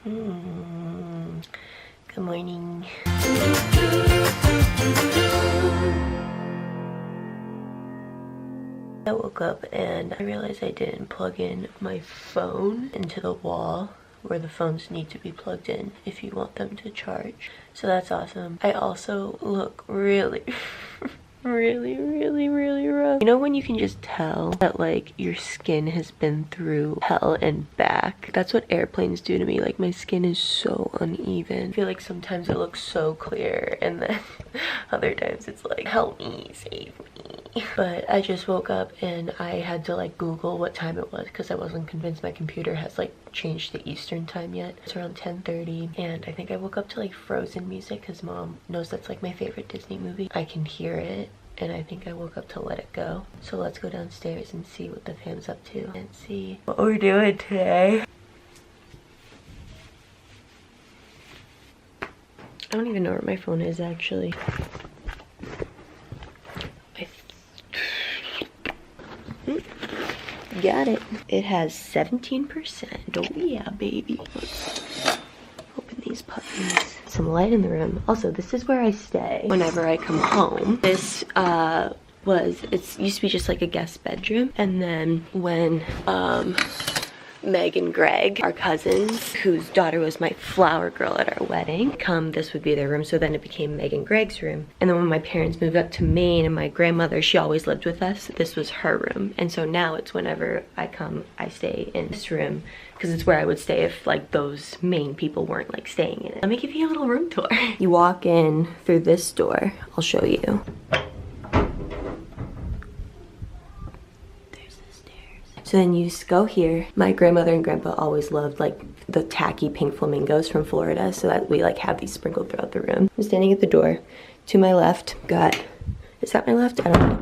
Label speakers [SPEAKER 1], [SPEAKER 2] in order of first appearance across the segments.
[SPEAKER 1] Good morning. I woke up and I realized I didn't plug in my phone into the wall where the phones need to be plugged in if you want them to charge. So that's awesome. I also look really really rough. You know when you can just tell that like your skin has been through hell and back? That's what airplanes do to me. Like my skin is so uneven. I feel like sometimes it looks so clear and then other times it's like, help me, save me. But I just woke up and I had to like Google what time it was because I wasn't convinced my computer has like changed to Eastern time yet. It's around 10:30 and I think I woke up to like Frozen music because mom knows that's like my favorite Disney movie. I can hear it and I think I woke up to Let It Go. So let's go downstairs and see what the fam's up to and see what we're doing today. I don't even know where my phone is actually. Got it. It has 17%. Oh yeah, baby. Let's open these puppies. Some light in the room. Also, this is where I stay whenever I come home. This it used to be just like a guest bedroom, and then when Meg and Greg, our cousins, whose daughter was my flower girl at our wedding, this would be their room. So then it became Meg and Greg's room. And then when my parents moved up to Maine and my grandmother, she always lived with us, this was her room. And so now it's whenever I come, I stay in this room because it's where I would stay if like those Maine people weren't like staying in it. Let me give you a little room tour. You walk in through this door, I'll show you. So then you just go here. My grandmother and grandpa always loved like the tacky pink flamingos from Florida, so that we like have these sprinkled throughout the room. I'm standing at the door. To my left, is that my left? I don't know.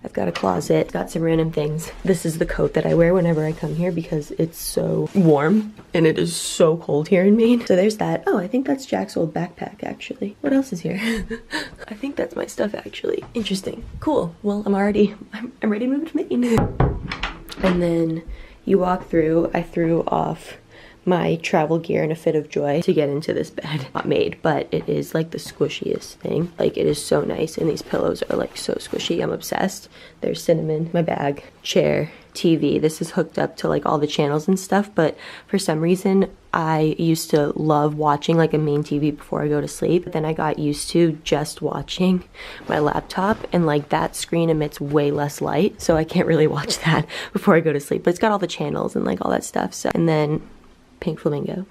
[SPEAKER 1] I've got a closet, got some random things. This is the coat that I wear whenever I come here because it's so warm and it is so cold here in Maine. So there's that. Oh, I think that's Jack's old backpack actually. What else is here? I think that's my stuff actually. Interesting. Cool. Well, I'm ready to move to Maine. And then you walk through. I threw off my travel gear in a fit of joy to get into this bed. Not made, but it is like the squishiest thing. Like it is so nice, and these pillows are like so squishy. I'm obsessed. There's cinnamon, my bag, chair, TV. This is hooked up to like all the channels and stuff, but for some reason I used to love watching like a main TV before I go to sleep. But then I got used to just watching my laptop, and like that screen emits way less light, so I can't really watch that before I go to sleep. But it's got all the channels and like all that stuff. So, and then pink flamingo.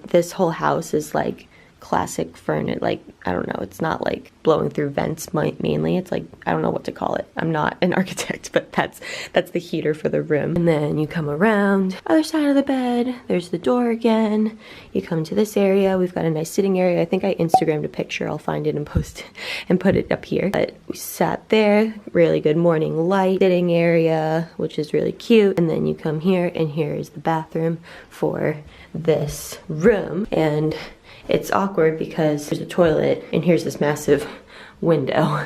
[SPEAKER 1] This whole house is like classic furniture. Like, I don't know, it's not like blowing through vents mainly. It's like, I don't know what to call it. I'm not an architect, but that's the heater for the room. And then you come around other side of the bed, there's the door again. You come to this area, we've got a nice sitting area. I think I Instagrammed a picture. I'll find it and post it and put it up here. But we sat there, really good morning light, sitting area, which is really cute. And then you come here, and here is the bathroom for this room. And it's awkward because there's a toilet and here's this massive window.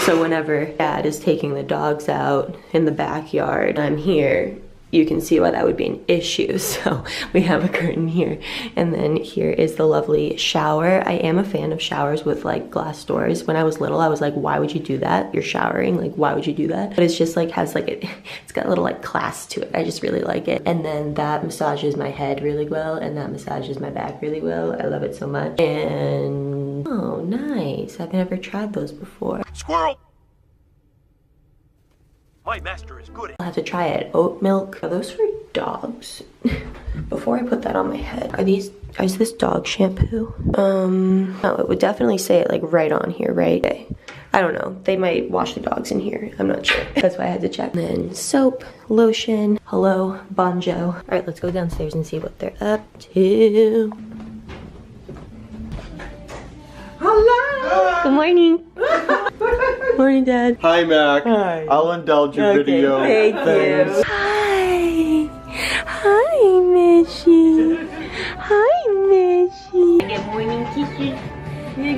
[SPEAKER 1] So whenever Dad is taking the dogs out in the backyard, I'm here, you can see why that would be an issue. So we have a curtain here. And then here is the lovely shower. I am a fan of showers with like glass doors. When I was little, I was like, why would you do that? You're showering, like why would you do that? But it's just like, has like, it's got a little like class to it. I just really like it. And then that massages my head really well, and that massages my back really well. I love it so much. And, oh, nice. I've never tried those before.
[SPEAKER 2] Squirrel! My master is good at—
[SPEAKER 1] I'll have to try it. Oat milk. Are those for dogs? Before I put that on my head, is this dog shampoo? No, it would definitely say it like right on here, right? Okay. I don't know. They might wash the dogs in here. I'm not sure. That's why I had to check. And then soap, lotion, hello, Bonjo. All right, let's go downstairs and see what they're up to. Hello! Good morning. Morning, Dad.
[SPEAKER 3] Hi, Mac.
[SPEAKER 1] Hi.
[SPEAKER 3] I'll indulge your video.
[SPEAKER 1] Thank you. Hi. Hi, Mishy. Hi, Mishy. Good morning kisses.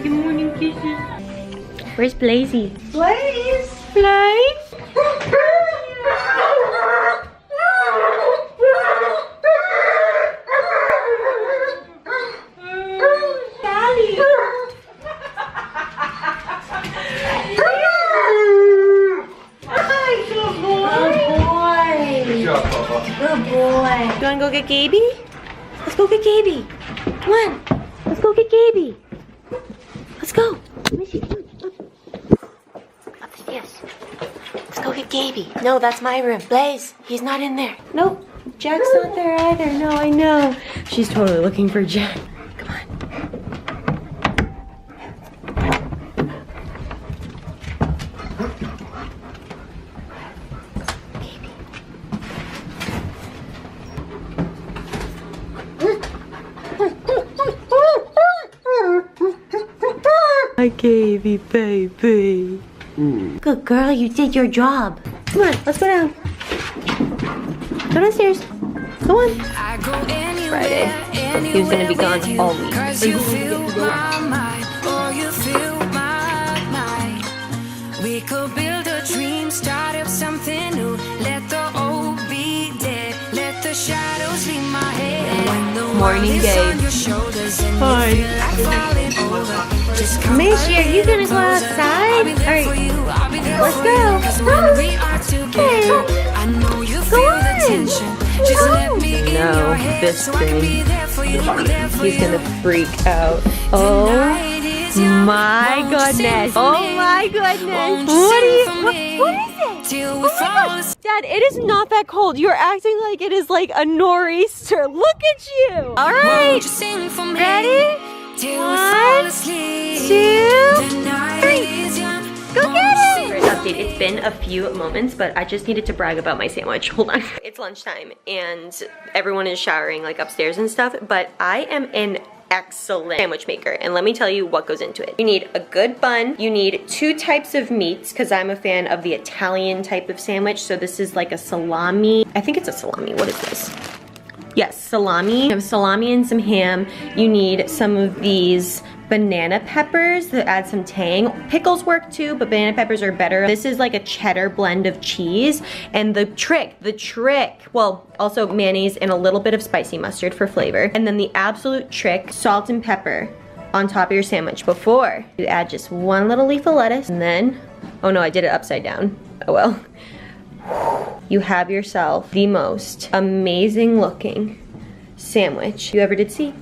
[SPEAKER 1] Good morning kisses. Where's Blazy? Blaze. Blaze. Good boy. You wanna go get Gaby? Let's go get Gaby. Come on. Let's go get Gaby. Let's go. Let me see. Come on. Up the stairs. Let's go get Gaby. No, that's my room. Blaze, he's not in there. Nope. Jack's not there either. No, I know. She's totally looking for Jack. Come on. Hi, Gaby, baby. Good girl, you did your job. Come on, let's go down. Go downstairs. Go on. Friday. He was gonna be gone all week. We could build a dream, start up something new. Let the old be dead. Let the shadows leave my head. Morning, Gabe. Hi. Miss you, are you gonna go outside? Alright, let's go. Hey. Go on. No, this thing. He's gonna freak out. Oh my goodness. Oh my goodness. What is it? Oh my gosh. Dad, it is not that cold. You're acting like it is like a nor'easter. Look at you. All right. Ready? 1, 2, 3. Go get it! Update. It's been a few moments, but I just needed to brag about my sandwich. Hold on. It's lunchtime and everyone is showering like upstairs and stuff, but I am an excellent sandwich maker, and let me tell you what goes into it. You need a good bun. You need 2 types of meats, because I'm a fan of the Italian type of sandwich. So this is like a salami. I think it's a salami. What is this? Yes, salami. You have salami and some ham. You need some of these banana peppers that add some tang. Pickles work too, but banana peppers are better. This is like a cheddar blend of cheese. And the trick, well, also mayonnaise and a little bit of spicy mustard for flavor. And then the absolute trick, salt and pepper on top of your sandwich before you add just 1 little leaf of lettuce. And then, oh no, I did it upside down. Oh well. You have yourself the most amazing looking sandwich you ever did see.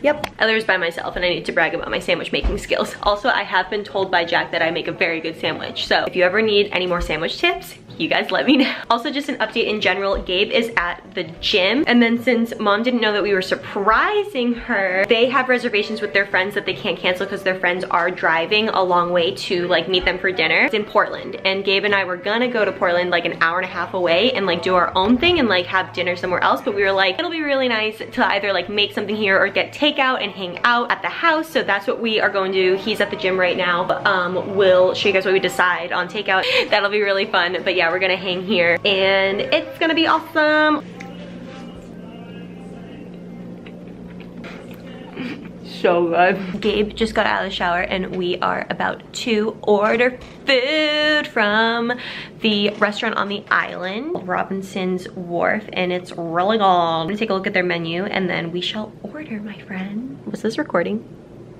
[SPEAKER 1] Yep. Others by myself, and I need to brag about my sandwich making skills. Also, I have been told by Jack that I make a very good sandwich. So if you ever need any more sandwich tips, you guys let me know. Also, just an update in general, Gabe is at the gym. And then since Mom didn't know that we were surprising her, they have reservations with their friends that they can't cancel because their friends are driving a long way to like meet them for dinner. It's in Portland. And Gabe and I were gonna go to Portland like an hour and a half away and like do our own thing and like have dinner somewhere else. But we were like, it'll be really nice to either like make something here or get takeout and hang out at the house. So that's what we are going to do. He's at the gym right now, but we'll show you guys what we decide on takeout. That'll be really fun. But yeah, we're gonna hang here and it's gonna be awesome. So good. Gabe just got out of the shower and we are about to order food from the restaurant on the island, Robinson's Wharf, and it's really good. I'm gonna take a look at their menu and then we shall order, my friend. Was this recording?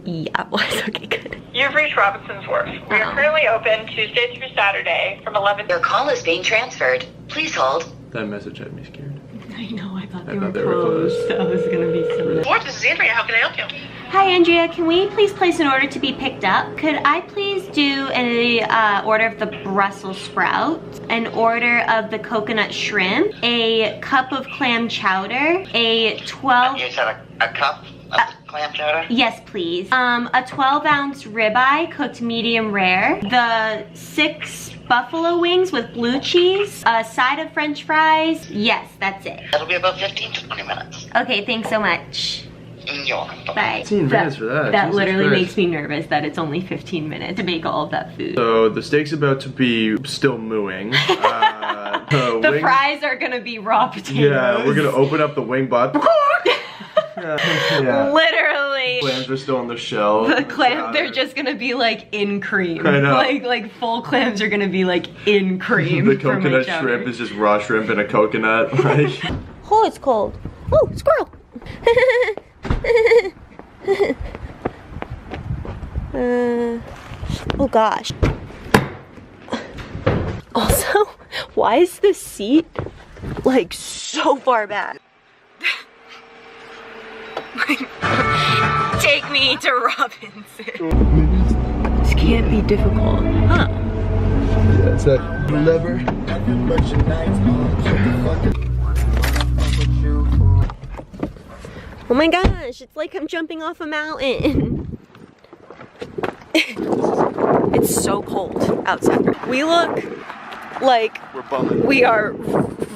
[SPEAKER 1] Yeah, it was. Okay, good.
[SPEAKER 2] You've reached Robinson's Wharf. We are currently open Tuesday through Saturday from 11 to...
[SPEAKER 3] Your call is being transferred. Please hold.
[SPEAKER 4] That message had me scared.
[SPEAKER 1] I know, I thought they were closed. That was gonna be so nice.
[SPEAKER 2] Wharf, this is Andrea. How can I help you?
[SPEAKER 1] Hi, Andrea. Can we please place an order to be picked up? Could I please do an order of the Brussels sprouts, an order of the coconut shrimp, a cup of clam chowder, a 12...
[SPEAKER 3] You said a cup of clam chowder?
[SPEAKER 1] Yes, please. A 12-ounce ribeye cooked medium rare, the 6 buffalo wings with blue cheese, a side of french fries. Yes, that's it.
[SPEAKER 3] That'll be about 15 to 20 minutes.
[SPEAKER 1] Okay, thanks so much.
[SPEAKER 3] You're welcome.
[SPEAKER 1] Bye.
[SPEAKER 4] 15 minutes for that.
[SPEAKER 1] That
[SPEAKER 4] Jesus
[SPEAKER 1] literally
[SPEAKER 4] Christ.
[SPEAKER 1] makes me nervous that it's only 15 minutes to make all of that food.
[SPEAKER 4] So the steak's about to be still mooing.
[SPEAKER 1] The fries are gonna be raw potatoes.
[SPEAKER 4] Yeah, we're gonna open up the wing butt. Yeah.
[SPEAKER 1] Literally.
[SPEAKER 4] Clams are still on the shell.
[SPEAKER 1] The clam, they're just gonna be like in cream.
[SPEAKER 4] I know.
[SPEAKER 1] Like full clams are gonna be like in cream.
[SPEAKER 4] The coconut shrimp is just raw shrimp and a coconut. Like.
[SPEAKER 1] Oh, it's cold. Oh, squirrel. Oh gosh. Also, why is the seat like so far back. Take me to Robinson. This can't be difficult, huh?
[SPEAKER 4] Yeah, it's that lever.
[SPEAKER 1] Oh my gosh, it's like I'm jumping off a mountain. It's so cold outside. We look like we are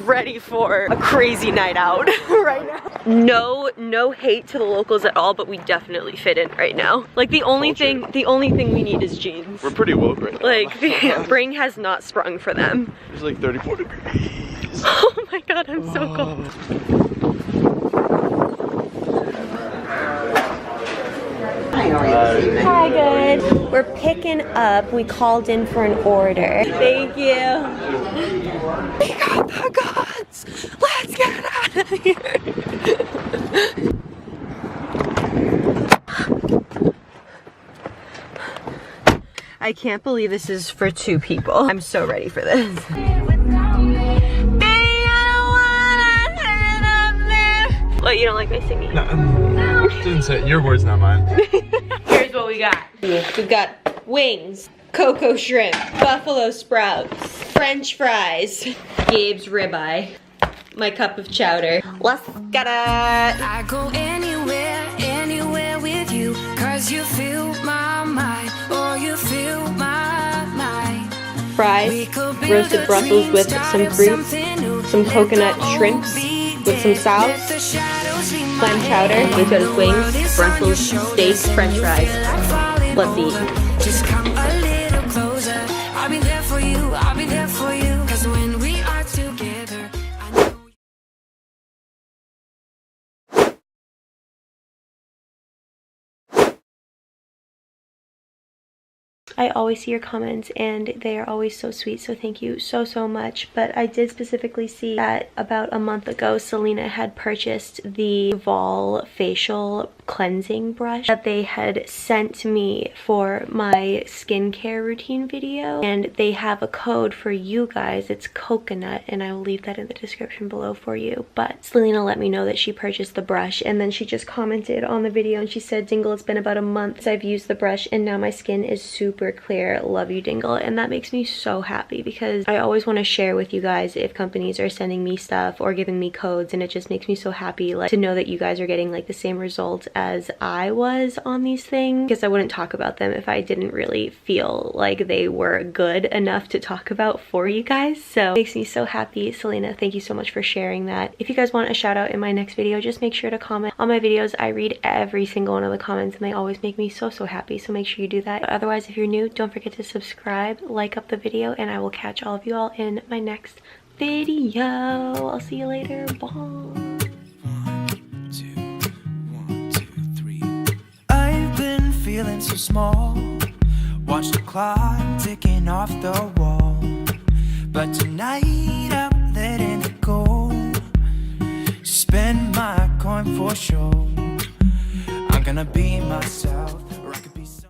[SPEAKER 1] ready for a crazy night out right now. No hate to the locals at all, but we definitely fit in right now. Like the only thing we need is jeans.
[SPEAKER 4] We're pretty woke right now.
[SPEAKER 1] Like the spring has not sprung for them.
[SPEAKER 4] It's like 34 degrees.
[SPEAKER 1] Oh my god, I'm so cold. Hi, good. We're picking up. We called in for an order. Thank you. We got the goods. Let's get out of here. I can't believe this is for 2 people. I'm so ready for this. What, you don't like me singing?
[SPEAKER 4] No. Didn't say it. Your words, not mine.
[SPEAKER 1] Here's what we got. We've got wings, cocoa shrimp, buffalo sprouts, French fries, Gabe's ribeye, my cup of chowder. Let's get it.
[SPEAKER 5] I go anywhere with you, 'cause you fill my mind, or you fill my mind.
[SPEAKER 1] Fries, roasted Brussels with some fruits, some coconut shrimps with some sauce, clam chowder, we've got his wings, Brussels steak, French fries. Let's eat.
[SPEAKER 5] Just come a little closer. I'll be there for you, 'cause when we are together, I know.
[SPEAKER 1] I always see your comments and they are always so sweet, so thank you so much. But I did specifically see that about a month ago Selena had purchased the Vol facial cleansing brush that they had sent to me for my skincare routine video, and they have a code for you guys. It's coconut, and I will leave that in the description below for you. But Selena let me know that she purchased the brush, and then she just commented on the video and she said, Dingle, it's been about a month since I've used the brush and now my skin is super clear. Love you, Dingle. And that makes me so happy because I always want to share with you guys if companies are sending me stuff or giving me codes, and it just makes me so happy, like, to know that you guys are getting like the same result as I was on these things, because I wouldn't talk about them if I didn't really feel like they were good enough to talk about for you guys. So it makes me so happy. Selena, thank you so much for sharing that. If you guys want a shout out in my next video, just make sure to comment on my videos. I read every single one of the comments and they always make me so happy, so make sure you do that. But otherwise, if you're new, don't forget to subscribe, like up the video, and I will catch all of you all in my next video. I'll see you later. Bye.
[SPEAKER 6] Feeling so small, watch the clock ticking off the wall, but tonight I'm letting it go. Spend my coin for sure, I'm gonna be myself.